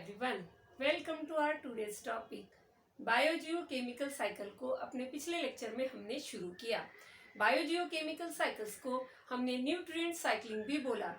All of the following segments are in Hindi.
everyone, welcome to our today's topic. Biogeochemical cycle को अपने पिछले लेक्चर में हमने शुरू किया। बायोजियोकेमिकल साइकिल्स को हमने न्यूट्रिएंट साइक्लिंग भी बोला।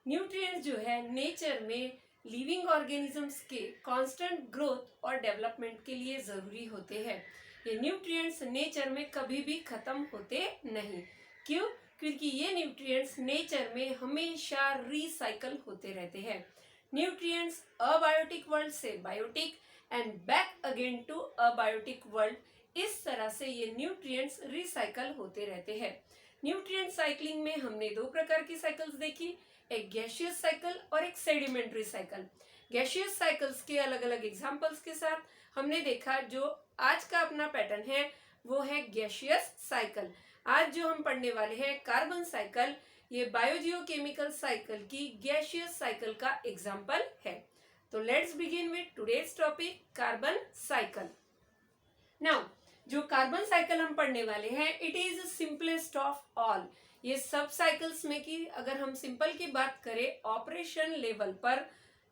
न्यूट्रिएंट्स जो है नेचर में लिविंग ऑर्गेनिजम्स के कांस्टेंट ग्रोथ और डेवलपमेंट के लिए ज़रूरी होते हैं। ये न्यूट्रिएंट्स नेचर में कभी भी ख़त्म होते नहीं। क्यों? क्योंकि ये न्यूट्रिएंट्स नेचर में हमेशा रिसाइकल होते रहते हैं। न्यूट्रिएंट्स अबायोटिक वर्ल्ड से biotic and back again to abiotic world, इस तरह से ये न्यूट्रिएंट्स रिसाइकल होते रहते हैं। न्यूट्रिएंट साइक्लिंग में हमने दो प्रकार की साइकिल्स देखी, एक गैसियस साइकिल और एक सेडिमेंट्री साइकिल। गैसियस साइकिल्स के अलग अलग एग्जांपल्स के साथ हमने देखा जो आज का अपना पैटर्न है वो है गैसियस साइकिल। आज जो हम पढ़ने वाले हैं कार्बन साइकिल, ये बायोजियोकेमिकल साइकिल की गैसियस साइकिल का एग्जाम्पल है। तो let's begin with today's topic carbon cycle. Now जो कार्बन साइकिल हम पढ़ने वाले हैं it is simplest of all. ये सब साइकिल्स में की अगर हम सिंपल की बात करें ऑपरेशन लेवल पर,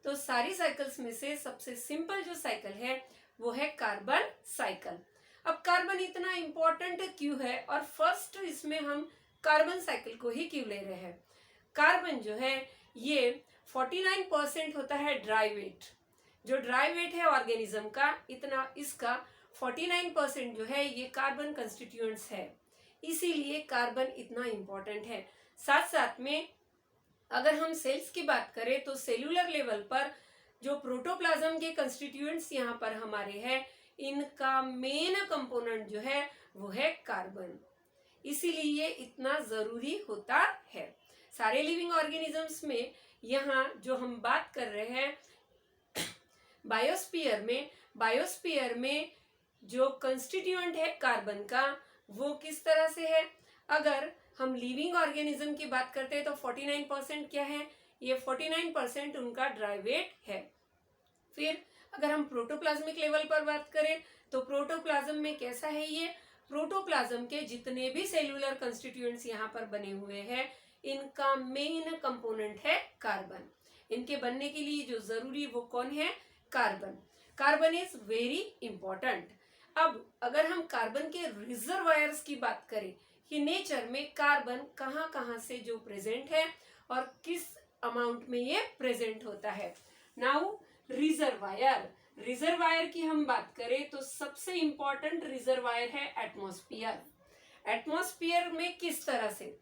तो सारी साइकिल्स में से सबसे सिंपल जो साइकिल है वो है कार्बन साइकिल। अब कार्बन इतना इंपॉर्टेंट क्यों है और फर्स्ट इसमें हम कार्बन साइकिल को ही क्यों ले रहे हैं? कार्बन जो है ये 49% होता है ड्राई वेट। जो ड्राई वेट है ऑर्गेनिज्म का, इतना इसका 49% जो है ये कार्बन कंस्टिट्यूएंट्स है, इसीलिए कार्बन इतना इंपॉर्टेंट है। साथ साथ में अगर हम सेल्स की बात करें तो सेल्यूलर लेवल पर जो प्रोटोप्लाज्म के कंस्टिट्यूएंट्स यहाँ पर हमारे हैं, इनका मेन कंपोनेंट जो है वो है कार्बन, इसीलिए इतना जरूरी होता है। सारे लिविंग ऑर्गेनिजम्स में यहाँ जो हम बात कर रहे हैं बायोस्फीयर में जो कंस्टिट्यूएंट है कार्बन का वो किस तरह से है? अगर हम लिविंग ऑर्गेनिज्म की बात करते हैं तो 49% क्या है? ये 49% उनका ड्राई वेट है। फिर अगर हम प्रोटोप्लाज्मिक लेवल पर बात करें तो प्रोटोप्लाज्म में कैसा है ये? प्रोटोप्लाज्म के जितने भी सेल्यूलर कंस्टिट्यूएंट्स यहाँ पर बने हुए हैं, इनका मेन कंपोनेंट है कार्बन। इनके बनने के लिए जो जरूरी वो कौन है? Carbon. Carbon is very important. अब अगर हम कार्बन के रिजर्वायर्स की बात करें कि नेचर में कार्बन कहाँ कहाँ से जो प्रेजेंट है और किस अमाउंट में ये प्रेजेंट होता है। नाउ रिजर्वायर की हम बात करें तो सबसे इंपॉर्टेंट रिजर्वायर है एटमॉस्फेयर। एटमॉस्फेयर में किस तरह से?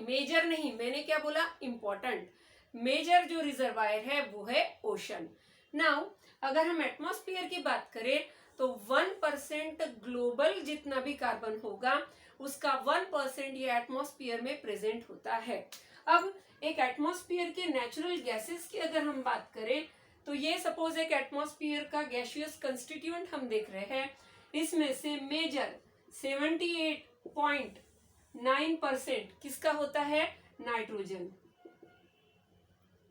मेजर नहीं, मैंने क्या बोला? इंपॉर्टेंट। मेजर जो रिजर्वायर है वो है ओशन। नाउ अगर हम एटमॉस्फेयर की बात करें तो 1% ग्लोबल जितना भी कार्बन होगा उसका 1% ये एटमॉस्फेयर में प्रेजेंट होता है। अब एक एटमॉस्फेयर के नेचुरल गैसेस की अगर हम बात करें तो ये सपोज एक एटमॉस्फेयर का गैसियस कंस्टिट्यूएंट हम देख रहे हैं, इसमें से मेजर 78.9% किसका होता है? नाइट्रोजन।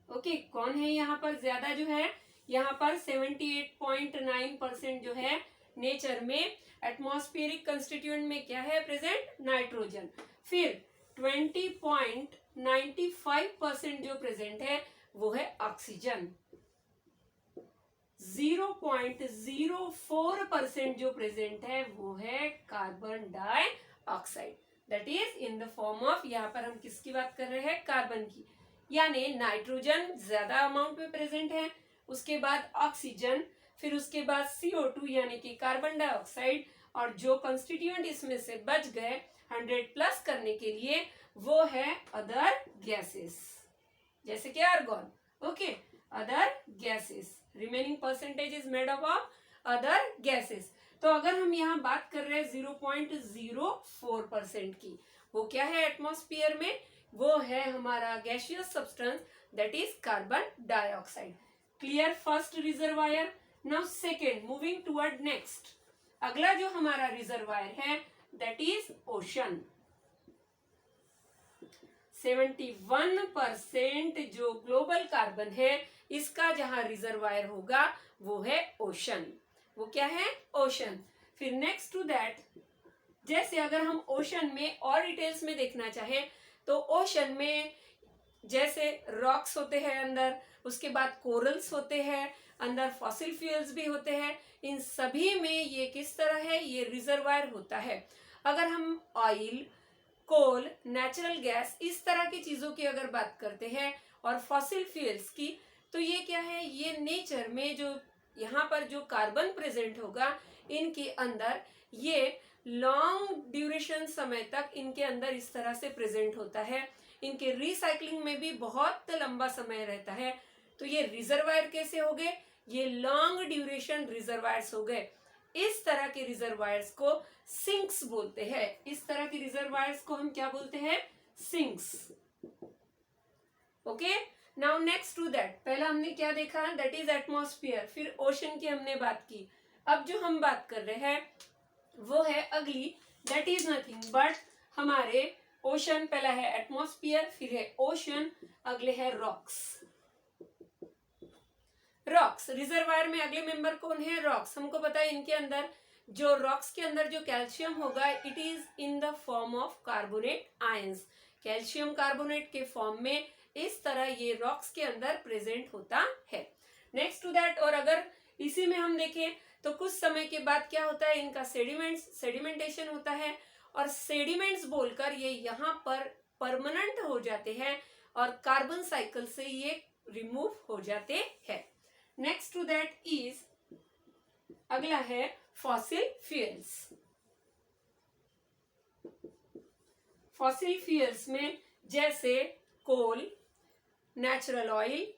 ओके, कौन है यहाँ पर ज्यादा जो है? यहाँ पर 78.9% जो है नेचर में एटमॉस्फेरिक कंस्टिट्यूएंट में क्या है प्रेजेंट? नाइट्रोजन। फिर 20.95% जो प्रेजेंट है वो है ऑक्सीजन। 0.04% जो प्रेजेंट है वो है carbon dioxide. That is in the form of, यहाँ पर हम किसकी बात कर रहे हैं? कार्बन की। यानी नाइट्रोजन ज्यादा अमाउंट में प्रेजेंट है, उसके बाद ऑक्सीजन, फिर उसके बाद CO2 यानी कि कार्बन डाइऑक्साइड, और जो कंस्टिट्यूएंट इसमें से बच गए 100+ करने के लिए वो है अदर गैसेस, जैसे कि argon. Okay, other gases, remaining percentage is made up of other gases. तो अगर हम यहाँ बात कर रहे हैं 0.04% की, वो क्या है एटमॉस्फेयर में? वो है हमारा gaseous substance, that is carbon dioxide. Clear first reservoir. Now second, moving toward next. अगला जो हमारा रिजर्वायर है दैट इज ओशन। 71% जो ग्लोबल कार्बन है इसका जहां रिजर्वायर होगा वो है ओशन। वो क्या है? ओशन। फिर नेक्स्ट टू दैट, जैसे अगर हम ओशन में और डिटेल्स में देखना चाहें तो ओशन में जैसे रॉक्स होते हैं अंदर, उसके बाद कोरल्स होते हैं अंदर, फॉसिल फ्यूल्स भी होते हैं। इन सभी में ये किस तरह है, ये रिजर्वायर होता है। अगर हम ऑयल, कोल, नेचुरल गैस इस तरह की चीजों की अगर बात करते हैं और फॉसिल फ्यूल्स की, तो ये क्या है, ये नेचर में जो यहाँ पर जो कार्बन प्रेजेंट होगा इनके अंदर, ये लॉन्ग ड्यूरेशन समय तक इनके अंदर इस तरह से प्रेजेंट होता है। इनके रिसाइकलिंग में भी बहुत लंबा समय रहता है। तो ये रिजर्वायर कैसे हो गए, ये लॉन्ग ड्यूरेशन रिजर्वायर्स हो गए। इस तरह के रिजर्वायर्स को सिंक्स बोलते हैं। इस तरह के रिजर्वायर्स को हम क्या बोलते हैं, sinks. Okay, now next to that, पहला हमने क्या देखा, दैट इज एटमॉस्फेयर, फिर ओशन की हमने बात की। अब जो हम बात कर रहे हैं वो है अगली, दैट इज नथिंग बट हमारे ओशन। पहला है एटमॉस्फेयर, फिर है ओशन, अगले है रॉक्स। रॉक्स रिजर्वायर में अगले मेंबर कौन है, रॉक्स। हमको पता है इनके अंदर जो रॉक्स के अंदर जो कैल्शियम होगा, it is in the form of carbonate ions. Calcium carbonate के फॉर्म में इस तरह ये रॉक्स के अंदर प्रेजेंट होता है। नेक्स्ट टू दैट, और अगर इसी में हम देखें तो कुछ समय के बाद क्या होता है, इनका सेडिमेंटेशन होता है, और सेडिमेंट्स बोलकर ये यहाँ पर परमानेंट हो जाते हैं और कार्बन साइकिल से ये रिमूव हो जाते हैं। नेक्स्ट टू दैट इज, अगला है फॉसिल फ्यूल्स। फॉसिल फ्यूल्स में जैसे coal, natural oil,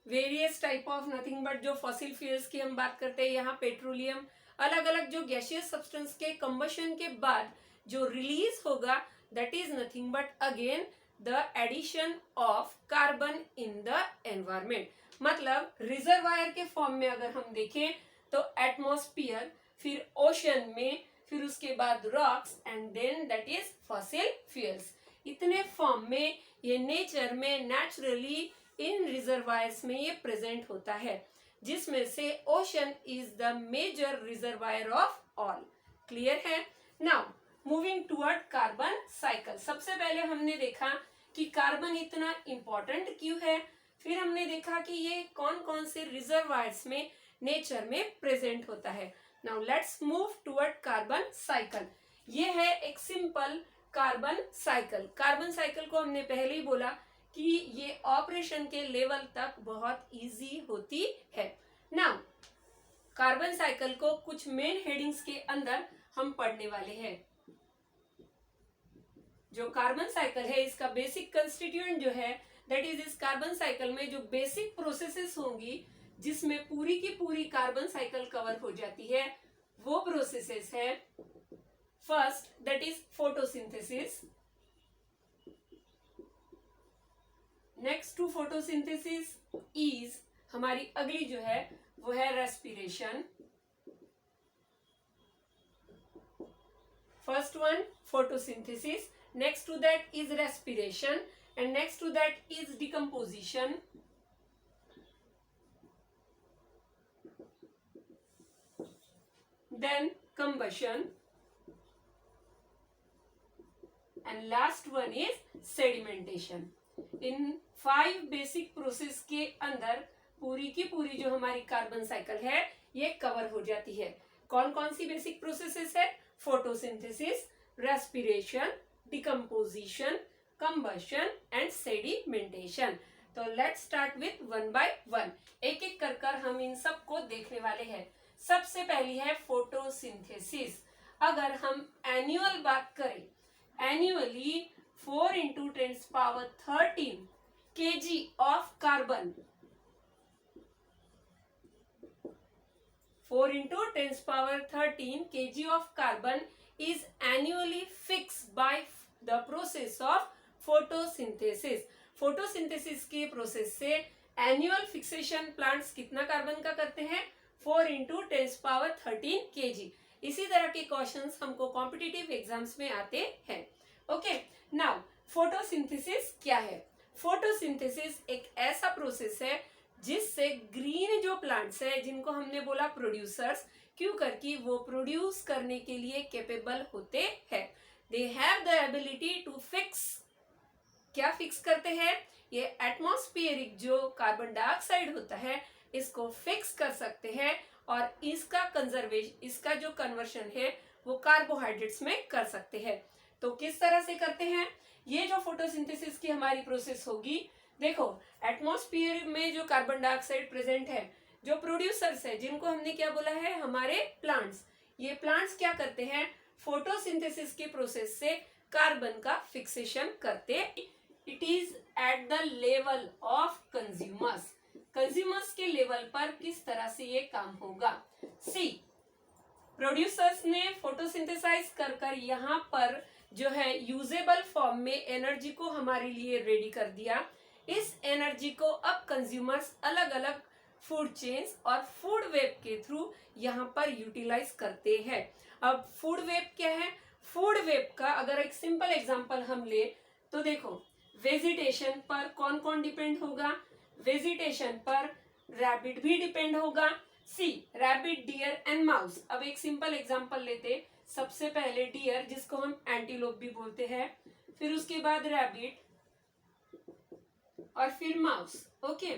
various type of nothing but जो फॉसिल फ्यूल्स की हम बात करते हैं, यहाँ पेट्रोलियम, अलग अलग जो गैसियस सब्सटेंस के कंबशन के बाद जो रिलीज होगा, that is nothing but again the addition of carbon in the environment. मतलब रिजर्वायर के फॉर्म में अगर हम देखें तो एटमॉस्फेयर, फिर ओशन में, फिर उसके बाद rocks, and then that is fossil fuels. इतने फॉर्म में ये नेचर में नेचुरली इन रिजर्वायर्स में ये प्रेजेंट होता है, जिसमें से ocean is the major reservoir of all. Clear है। Now moving toward carbon cycle. सबसे पहले हमने देखा कि कार्बन इतना इंपॉर्टेंट क्यों है, फिर हमने देखा कि ये कौन कौन से रिजर्वायर्स में नेचर में प्रेजेंट होता है। Now let's move toward carbon cycle. ये है एक simple carbon cycle. Carbon cycle को हमने पहले ही बोला कि ये ऑपरेशन के लेवल तक बहुत इजी होती है। नाउ कार्बन साइकिल को कुछ मेन हेडिंग्स के अंदर हम पढ़ने वाले हैं। जो कार्बन साइकिल है इसका बेसिक कंस्टिट्यूएंट जो है, दैट इज इस कार्बन साइकिल में जो बेसिक प्रोसेसेस होंगी जिसमें पूरी की पूरी कार्बन साइकिल कवर हो जाती है, वो प्रोसेसेस है first that is photosynthesis, next to photosynthesis is हमारी अगली जो है वो है respiration. First one photosynthesis, next to that is respiration, and next to that is decomposition, then combustion, and last one is sedimentation. In 5 basic process के अंदर पूरी की पूरी जो हमारी कार्बन साइकिल है ये कवर हो जाती है। कौन कौन सी बेसिक प्रोसेसेस है, photosynthesis, respiration, decomposition, combustion and sedimentation. तो let's start with one by one, एक एक कर हम इन सब को देखने वाले हैं। सबसे पहली है फोटोसिंथेसिस। अगर हम एनुअल बात करें, annually 4 × 10⁻13 kg of carbon, 4 × 10⁻13 kg of carbon is annually fixed by the process of photosynthesis. Photosynthesis के प्रोसेस से एनुअल फिक्सेशन प्लांट्स कितना कार्बन का करते हैं, 4 × 10⁻13 kg। इसी तरह के क्वेश्चंस हमको कॉम्पिटिटिव एग्जाम्स में आते हैं। ओके, नाउ फोटोसिंथेसिस क्या है। फोटोसिंथेसिस एक ऐसा प्रोसेस है जिससे ग्रीन जो प्लांट्स है, जिनको हमने बोला प्रोड्यूसर्स, क्यों करके वो प्रोड्यूस करने के लिए कैपेबल होते हैं। They have the ability to fix क्या फिक्स करते हैं? ये एटमॉस्फेरिक जो कार्बन डाइऑक्साइड होता है इसको फिक्स कर सकते हैं और इसका जो कन्वर्शन है वो कार्बोहाइड्रेट्स में कर सकते हैं। तो किस तरह से करते हैं? ये जो फोटोसिंथेसिस की हमारी प्रोसेस होगी, देखो एटमॉस्फेयर में जो कार्बन डाइऑक्साइड प्रेजेंट है, जो प्रोड्यूसर्स है जिनको हमने क्या बोला है, हमारे प्लांट्स, ये प्लांट्स क्या करते हैं, फोटोसिंथेसिस के प्रोसेस से कार्बन का फिक्सेशन करते। It is at the level of consumers के लेवल पर किस तरह से ये काम होगा। सी, प्रोड्यूसर्स ने फोटोसिंथेसाइज कर यहाँ पर जो है यूजेबल फॉर्म में एनर्जी को हमारे लिए रेडी कर दिया। इस एनर्जी को अब कंज्यूमर्स अलग अलग फूड चेन्स और फूड वेब के थ्रू यहाँ पर यूटिलाइज करते हैं। अब फूड वेब क्या है? फूड वेब का अगर एक सिंपल एग्जांपल हम ले तो देखो, वेजिटेशन पर कौन कौन डिपेंड होगा? वेजिटेशन पर रैबिट भी डिपेंड होगा। सी, रैबिट, डियर एंड माउस। अब एक सिंपल एग्जांपल लेते, सबसे पहले डियर जिसको हम एंटीलोप भी बोलते हैं, फिर उसके बाद रैबिट और फिर mouse. Okay,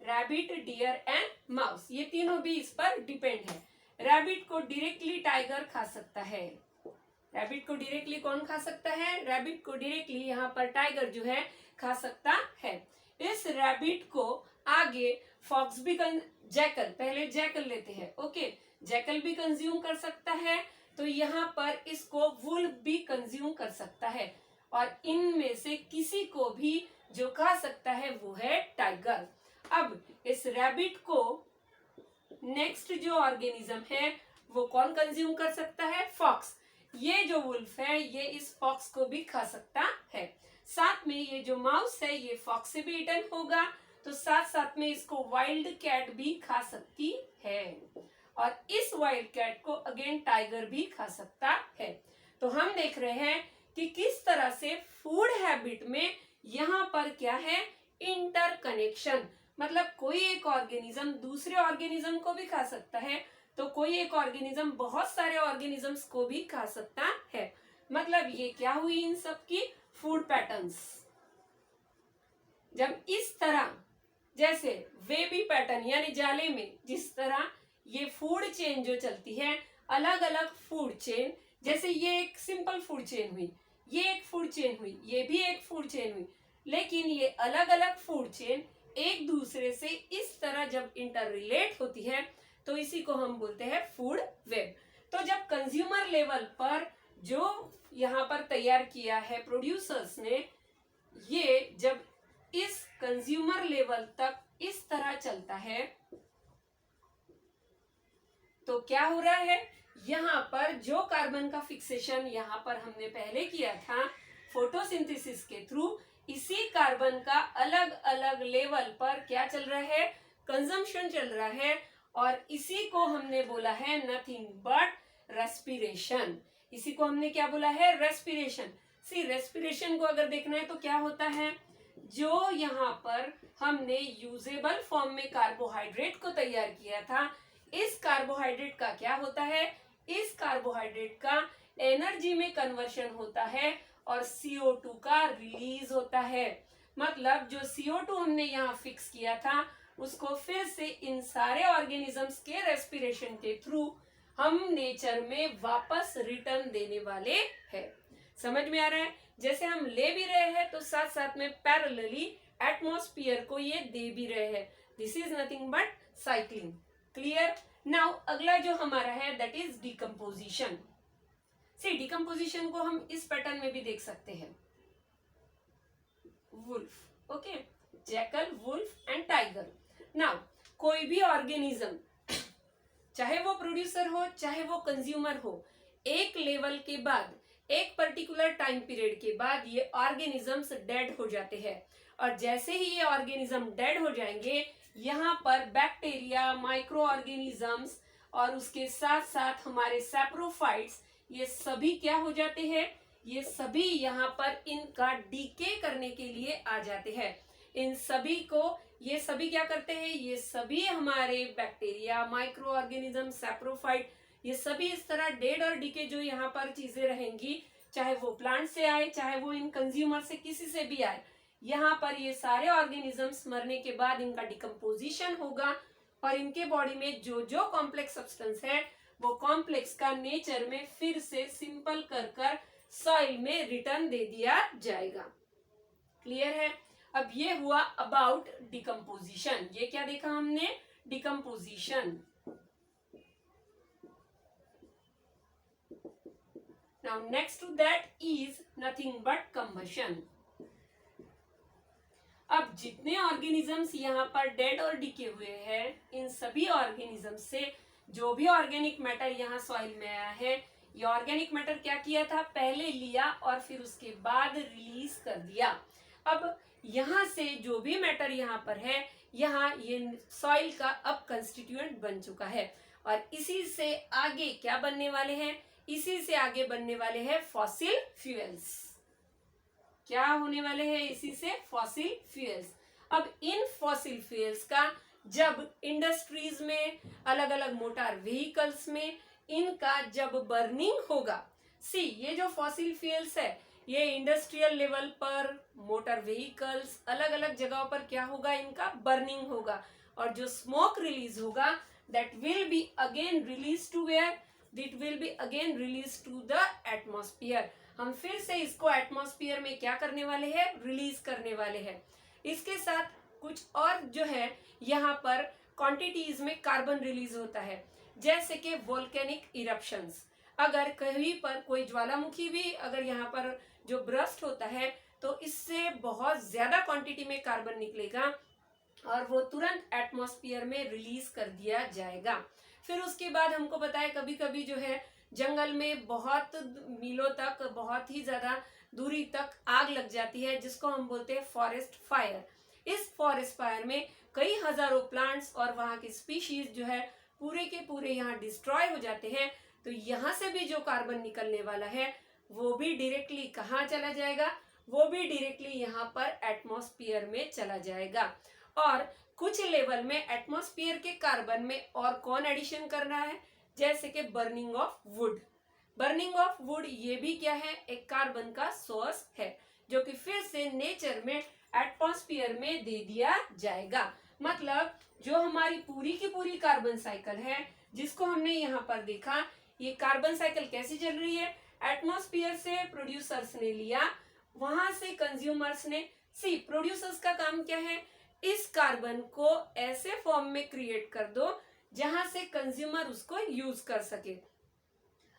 rabbit, deer and mouse, ये तीनों भी इस पर डिपेंड है। रैबिट को डायरेक्टली टाइगर खा सकता है। रैबिट को डायरेक्टली कौन खा सकता है? रैबिट को डायरेक्टली यहाँ पर टाइगर जो है खा सकता है। इस रैबिट को आगे फॉक्स भी जैकल, पहले जैकल लेते हैं। ओके, जैकल भी कंज्यूम कर सकता है, तो यहाँ पर इसको वुल्फ भी कंज्यूम कर सकता है, और इनमें से किसी को भी जो खा सकता है वो है टाइगर। अब इस रैबिट को नेक्स्ट जो ऑर्गेनिज्म है वो कौन कंज्यूम कर सकता है? फॉक्स। ये जो वुल्फ है ये इस फॉक्स को भी खा सकता है। साथ में ये जो माउस है ये फॉक्स से भी ईटन होगा, तो साथ साथ में इसको वाइल्ड कैट भी खा सकती है, और इस वाइल्ड कैट को अगेन टाइगर भी खा सकता है। तो हम देख रहे हैं कि किस तरह से फूड हैबिट में यहाँ पर क्या है, इंटरकनेक्शन। मतलब कोई एक ऑर्गेनिज्म दूसरे ऑर्गेनिज्म को भी खा सकता है, तो कोई एक ऑर्गेनिज्म बहुत सारे ऑर्गेनिजम्स को भी खा सकता है। मतलब ये क्या हुई इन सब की फूड पैटर्न्स। जब इस तरह जैसे वेबी पैटर्न यानी जाले में जिस तरह ये फूड चेन जो चलती है, अलग अलग फूड चेन, जैसे ये एक सिंपल फूड चेन हुई, ये एक फूड चेन हुई, ये भी एक फूड चेन हुई, लेकिन ये अलग अलग फूड चेन एक दूसरे से इस तरह जब इंटर रिलेट होती है तो इसी को हम बोलते हैं फूड वेब। तो जब कंज्यूमर लेवल पर जो यहाँ पर तैयार किया है प्रोड्यूसर्स ने, ये जब इस कंज्यूमर लेवल तक इस तरह चलता है तो क्या हो रहा है, यहाँ पर जो कार्बन का फिक्सेशन यहाँ पर हमने पहले किया था फोटोसिंथेसिस के थ्रू, इसी कार्बन का अलग अलग लेवल पर क्या चल रहा है, कंजम्पशन चल रहा है, और इसी को हमने बोला है नथिंग बट रेस्पिरेशन। इसी को हमने क्या बोला है, रेस्पिरेशन। सी, रेस्पिरेशन को अगर देखना है तो क्या होता है, जो यहाँ पर हमने यूजेबल फॉर्म में कार्बोहाइड्रेट को तैयार किया था, इस कार्बोहाइड्रेट का क्या होता है, इस कार्बोहाइड्रेट का एनर्जी में कन्वर्शन होता है और CO2 का रिलीज होता है। मतलब जो CO2 हमने यहाँ फिक्स किया था उसको फिर से इन सारे ऑर्गेनिजम्स के रेस्पिरेशन के थ्रू हम नेचर में वापस रिटर्न देने वाले हैं। समझ में आ रहा है? जैसे हम ले भी रहे हैं तो साथ साथ में पैरेलली एटमॉस्फेयर को ये दे भी रहे हैं। This is nothing but cycling. Clear? Now अगला जो हमारा है that is decomposition. See, decomposition को हम इस पैटर्न में भी देख सकते हैं, wolf, okay, jackal, wolf and tiger. Now कोई भी ऑर्गेनिज्म, चाहे वो प्रोड्यूसर हो चाहे वो कंज्यूमर हो, एक लेवल के बाद, एक पर्टिकुलर टाइम पीरियड के बाद ये ऑर्गेनिजम्स डेड हो जाते हैं, और जैसे ही ये ऑर्गेनिज्म डेड हो जाएंगे, यहाँ पर बैक्टीरिया, माइक्रो ऑर्गेनिजम्स और उसके साथ साथ हमारे सैप्रोफाइट्स, ये सभी क्या हो जाते हैं, ये सभी यहाँ पर इनका डीके करने के लिए आ जाते हैं। इन सभी को ये सभी क्या करते हैं, ये सभी हमारे बैक्टीरिया, माइक्रो ऑर्गेनिज्म, सैप्रोफाइट, ये सभी इस तरह डेड और डीके जो यहाँ पर चीजें रहेंगी, चाहे वो प्लांट से आए, चाहे वो इन कंज्यूमर से किसी से भी आए, यहाँ पर ये सारे ऑर्गेनिजम्स मरने के बाद इनका डिकम्पोजिशन होगा और इनके बॉडी में जो जो कॉम्प्लेक्स सब्सटेंस है वो कॉम्प्लेक्स का नेचर में फिर से सिंपल कर सॉइल में रिटर्न दे दिया जाएगा। क्लियर है? अब ये हुआ अबाउट डिकम्पोजिशन। ये क्या देखा हमने? Decomposition. Now next to that is nothing but combustion. अब जितने ऑर्गेनिजम्स यहाँ पर डेड और डिके हुए हैं, इन सभी ऑर्गेनिज्म से जो भी ऑर्गेनिक मैटर यहाँ सॉइल में आया है, ये ऑर्गेनिक मैटर क्या किया था? पहले लिया और फिर उसके बाद रिलीज कर दिया। अब यहाँ से जो भी मैटर यहाँ पर है, यहाँ ये सॉइल का अब कंस्टिट्यूएंट बन चुका है और इसी से आगे क्या बनने वाले हैं? इसी से आगे बनने वाले हैं फॉसिल फ्यूल्स। क्या होने वाले हैं इसी से? Fossil fuels. अब इन फॉसिल फ्यूल्स का जब इंडस्ट्रीज में, अलग अलग मोटर व्हीकल्स में इनका जब बर्निंग होगा, सी ये जो फॉसिल फ्यूल्स है ये इंडस्ट्रियल लेवल पर, मोटर व्हीकल्स, अलग अलग जगहों पर क्या होगा? इनका बर्निंग होगा और जो स्मोक रिलीज होगा that will be again release to where? It will be again release to the atmosphere. हम फिर से इसको एटमॉस्फेयर में क्या करने वाले हैं? रिलीज करने वाले हैं। इसके साथ कुछ और जो है यहाँ पर क्वांटिटीज में कार्बन रिलीज होता है, जैसे कि वोल्केनिक इरप्शंस। अगर कहीं पर कोई ज्वालामुखी भी अगर यहाँ पर जो ब्रस्ट होता है तो इससे बहुत ज्यादा क्वांटिटी में कार्बन निकलेगा और वो तुरंत एटमॉस्फेयर में रिलीज कर दिया जाएगा। फिर उसके बाद हमको पता है कभी कभी जो है जंगल में बहुत मीलों तक, बहुत ही ज्यादा दूरी तक आग लग जाती है, जिसको हम बोलते हैं फॉरेस्ट फायर। इस फॉरेस्ट फायर में कई हजारों प्लांट्स और वहां की स्पीशीज जो है पूरे के पूरे यहाँ डिस्ट्रॉय हो जाते हैं। तो यहाँ से भी जो कार्बन निकलने वाला है वो भी डायरेक्टली कहाँ चला जाएगा? वो भी डायरेक्टली यहाँ पर एटमॉस्फेयर में चला जाएगा। और कुछ लेवल में एटमॉस्फेयर के कार्बन में और कौन एडिशन करना है? जैसे कि burning of would. Burning of would ये भी क्या है? एक कार्बन का सोर्स है, जो कि फिर से नेचर में एटमॉस्फेयर में दे दिया जाएगा। मतलब जो हमारी पूरी की पूरी कार्बन साइकिल है, जिसको हमने यहाँ पर देखा, ये कार्बन साइकिल कैसी चल रही है? एटमॉस्फेयर से प्रोड्यूसर्स ने लिया, वहां से कंज्यूमर्स ने। सी प्रोड्यूसर्स का काम क्या है? इस कार्बन को ऐसे फॉर्म में क्रिएट कर दो जहां से कंज्यूमर उसको यूज कर सके।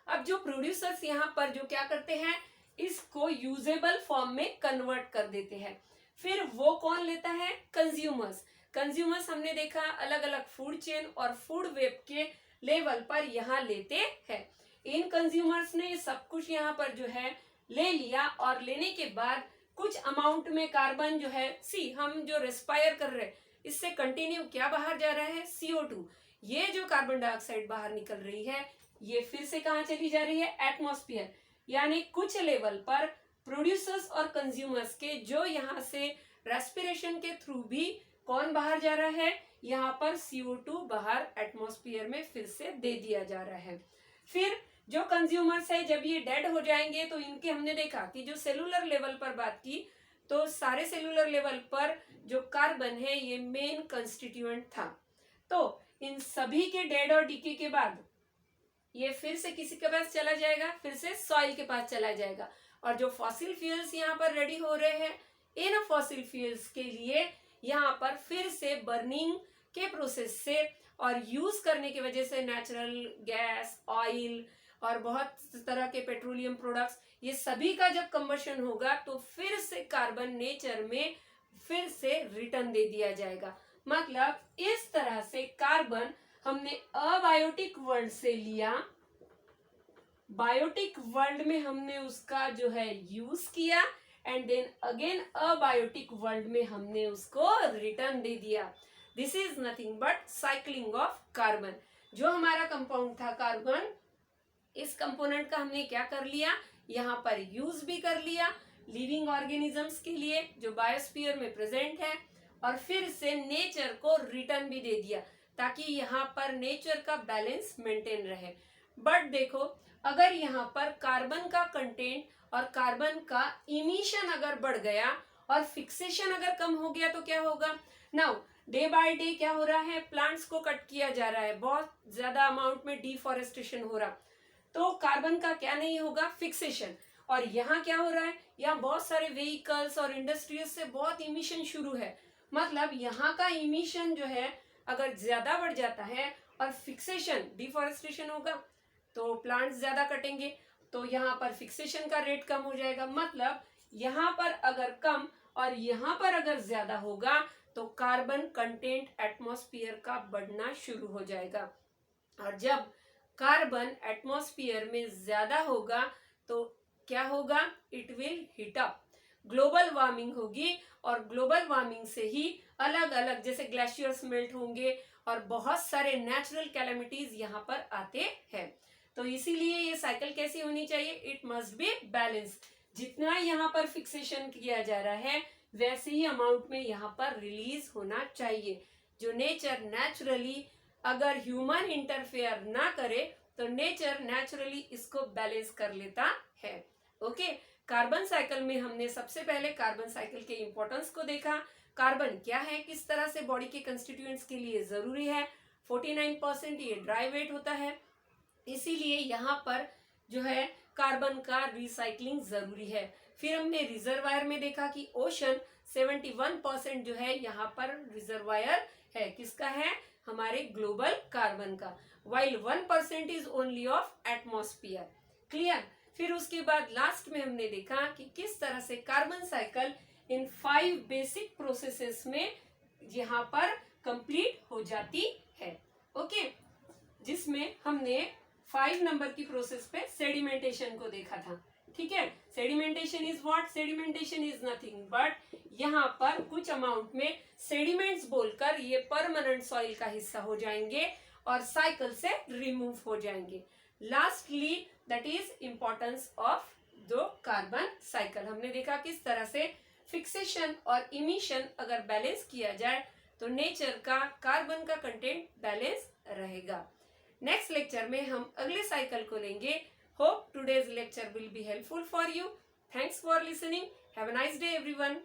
अब जो प्रोड्यूसर्स यहाँ पर जो क्या करते हैं, इसको यूजेबल फॉर्म में कन्वर्ट कर देते हैं। फिर वो कौन लेता है? कंज्यूमर्स। कंज्यूमर्स हमने देखा अलग अलग फूड चेन और फूड वेब के लेवल पर यहाँ लेते हैं। इन कंज्यूमर्स ने सब कुछ यहाँ पर जो है ले लिया और लेने के बाद कुछ अमाउंट में कार्बन जो है, सी हम जो रेस्पायर कर रहे हैं इससे कंटिन्यू क्या बाहर जा रहा है? CO2। ये जो कार्बन डाइऑक्साइड बाहर निकल रही है ये फिर से कहाँ चली जा रही है? एटमॉस्फेयर। यानी कुछ लेवल पर प्रोड्यूसर्स और कंज्यूमर्स के जो यहाँ से रेस्पिरेशन के थ्रू भी कौन बाहर जा रहा है? यहाँ पर CO2 बाहर एटमॉस्फेयर में फिर से दे दिया जा रहा है। फिर जो कंज्यूमर्स है जब ये डेड हो जाएंगे तो इनके हमने देखा कि जो सेलुलर लेवल पर बात की तो सारे सेलुलर लेवल पर जो कार्बन है ये मेन कंस्टिट्यूएंट था। तो इन सभी के डेड और डीके के बाद ये फिर से किसी के पास चला जाएगा? फिर से सॉइल के पास चला जाएगा। और जो फॉसिल फ्यूल्स यहाँ पर रेडी हो रहे हैं, इन फॉसिल फ्यूल्स के लिए यहाँ पर फिर से बर्निंग के प्रोसेस से और यूज करने की वजह से नेचुरल गैस, ऑयल और बहुत तरह के पेट्रोलियम प्रोडक्ट्स, ये सभी का जब कंबशन होगा तो फिर से कार्बन नेचर में फिर से रिटर्न दे दिया जाएगा। मतलब इस तरह से कार्बन हमने अबायोटिक वर्ल्ड से लिया, बायोटिक वर्ल्ड में हमने उसका जो है यूज किया and then again abiotic world में हमने उसको रिटर्न दे दिया। This is nothing but cycling of carbon. जो हमारा कंपाउंड था कार्बन, इस कंपोनेंट का हमने क्या कर लिया? यहाँ पर यूज भी कर लिया लिविंग ऑर्गेनिजम्स के लिए जो बायोस्फीयर में प्रेजेंट है, और फिर से नेचर को रिटर्न भी दे दिया ताकि यहाँ पर नेचर का बैलेंस मेंटेन रहे। बट देखो अगर यहाँ पर कार्बन का कंटेंट और कार्बन का इमिशन अगर बढ़ गया और फिक्सेशन अगर कम हो गया तो क्या होगा? नाउ डे बाय डे क्या हो रहा है? प्लांट्स को कट किया जा रहा है, बहुत ज्यादा अमाउंट में डिफॉरेस्टेशन हो रहा, तो कार्बन का क्या नहीं होगा? फिक्सेशन। और यहाँ क्या हो रहा है? यहाँ बहुत सारे व्हीकल्स और इंडस्ट्रीज से बहुत इमिशन शुरू है, मतलब यहाँ का इमिशन जो है अगर ज्यादा बढ़ जाता है और फिक्सेशन, डिफॉरेस्टेशन होगा तो प्लांट्स ज्यादा कटेंगे, तो यहाँ पर फिक्सेशन का रेट कम हो जाएगा, मतलब यहाँ पर अगर कम और यहाँ पर अगर ज्यादा होगा तो कार्बन कंटेंट एटमॉस्फेयर का बढ़ना शुरू हो जाएगा। और जब कार्बन एटमॉस्फेयर में ज्यादा होगा तो क्या होगा? It will heat up, global warming होगी, और ग्लोबल वार्मिंग से ही अलग अलग जैसे ग्लेशियर्स मेल्ट होंगे और बहुत सारे नेचुरल कैलेमिटीज यहाँ पर आते हैं। तो इसीलिए ये साइकिल कैसी होनी चाहिए? It must be balance. जितना यहाँ पर फिक्सेशन किया जा रहा है वैसे ही अमाउंट में यहाँ पर रिलीज होना चाहिए। जो नेचर नेचुरली, अगर ह्यूमन इंटरफेयर ना करे तो नेचर नेचुरली इसको बैलेंस कर लेता है। ओके, कार्बन साइकिल में हमने सबसे पहले कार्बन साइकिल के इंपॉर्टेंस को देखा। कार्बन क्या है, किस तरह से बॉडी के कंस्टिट्यूएंट्स के लिए जरूरी है। 49% ये ड्राई वेट होता है, इसीलिए यहाँ पर जो है कार्बन का रिसाइकलिंग जरूरी है। फिर हमने रिजर्वायर में देखा कि ओशन 71% जो है यहाँ पर रिजर्वायर है, किसका है? हमारे ग्लोबल कार्बन का, while 1% is only of atmosphere. Clear? फिर उसके बाद लास्ट में हमने देखा कि किस तरह से carbon cycle in 5 basic processes में यहाँ पर कंप्लीट हो जाती है। ओके, जिसमें हमने 5 नंबर की प्रोसेस पे सेडिमेंटेशन को देखा था। ठीक है, sedimentation is what? Sedimentation is nothing but यहाँ पर कुछ अमाउंट में सेडिमेंट्स बोलकर ये परमानेंट सॉइल का हिस्सा हो जाएंगे और साइकिल से रिमूव हो जाएंगे। Lastly that is importance of the carbon cycle. हमने देखा किस तरह से फिक्सेशन और इमिशन अगर बैलेंस किया जाए तो नेचर का कार्बन का कंटेंट बैलेंस रहेगा। नेक्स्ट लेक्चर में हम अगले साइकिल को लेंगे। Hope today's lecture will be helpful for you. Thanks for listening. Have a nice day everyone.